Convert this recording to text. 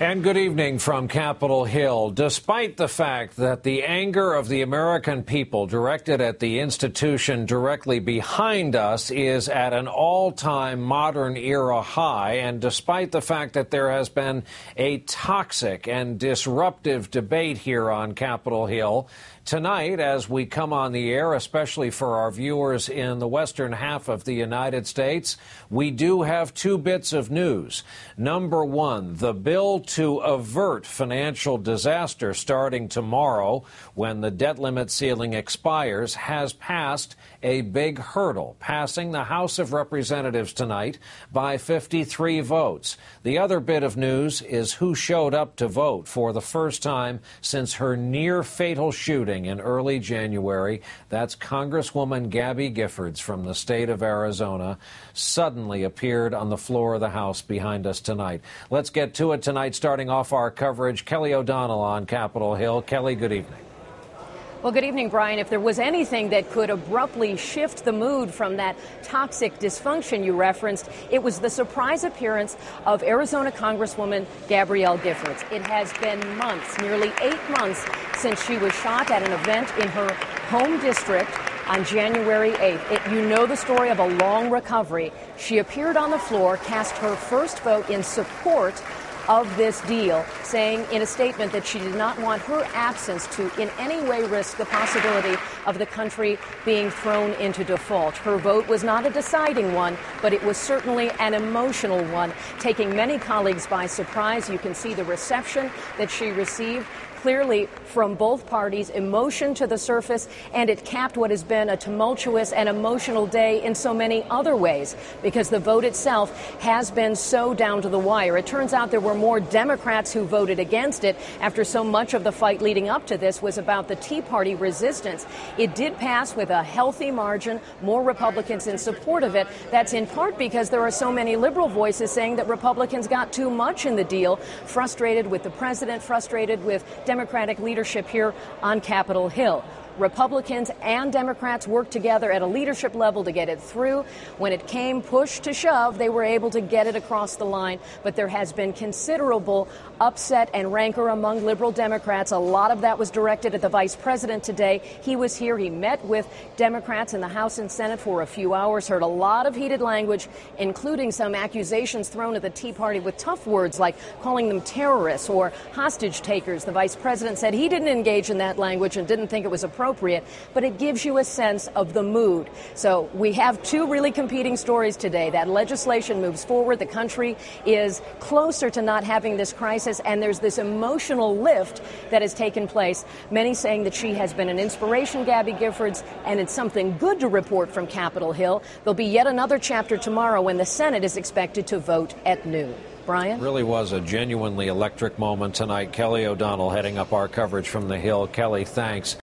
And good evening from Capitol Hill. Despite the fact that the anger of the American people directed at the institution directly behind us is at an all-time modern era high, and despite the fact that there has been a toxic and disruptive debate here on Capitol Hill, tonight, as we come on the air, especially for our viewers in the western half of the United States, we do have two bits of news. Number one, the bill to avert financial disaster starting tomorrow when the debt limit ceiling expires has passed a big hurdle, passing the House of Representatives tonight by 53 votes. The other bit of news is who showed up to vote for the first time since her near-fatal shooting in early January. That's Congresswoman Gabby Giffords from the state of Arizona, suddenly appeared on the floor of the House behind us tonight. Let's get to it tonight, starting off our coverage. Kelly O'Donnell on Capitol Hill. Kelly, good evening. Well, good evening, Brian. If there was anything that could abruptly shift the mood from that toxic dysfunction you referenced, it was the surprise appearance of Arizona Congresswoman Gabrielle Giffords. It has been months, nearly 8 months, since she was shot at an event in her home district on January 8th. You know the story of a long recovery. She appeared on the floor, cast her first vote in support of this deal, saying in a statement that she did not want her absence to in any way risk the possibility of the country being thrown into default. Her vote was not a deciding one, but it was certainly an emotional one, taking many colleagues by surprise. You can see the reception that she received. Clearly, from both parties, emotion to the surface, and it capped what has been a tumultuous and emotional day in so many other ways, because the vote itself has been so down to the wire. It turns out there were more Democrats who voted against it after so much of the fight leading up to this was about the Tea Party resistance. It did pass with a healthy margin, more Republicans in support of it. That's in part because there are so many liberal voices saying that Republicans got too much in the deal, frustrated with the president, frustrated with Democratic leadership here on Capitol Hill. Republicans and Democrats worked together at a leadership level to get it through. When it came push to shove, they were able to get it across the line. But there has been considerable upset and rancor among liberal Democrats. A lot of that was directed at the vice president today. He was here. He met with Democrats in the House and Senate for a few hours, heard a lot of heated language, including some accusations thrown at the Tea Party with tough words like calling them terrorists or hostage takers. The vice president said he didn't engage in that language and didn't think it was appropriate, but it gives you a sense of the mood. So we have two really competing stories today. That legislation moves forward. The country is closer to not having this crisis, and there's this emotional lift that has taken place. Many saying that she has been an inspiration, Gabby Giffords, and it's something good to report from Capitol Hill. There'll be yet another chapter tomorrow when the Senate is expected to vote at noon. Brian? Really was a genuinely electric moment tonight. Kelly O'Donnell heading up our coverage from the Hill. Kelly, thanks.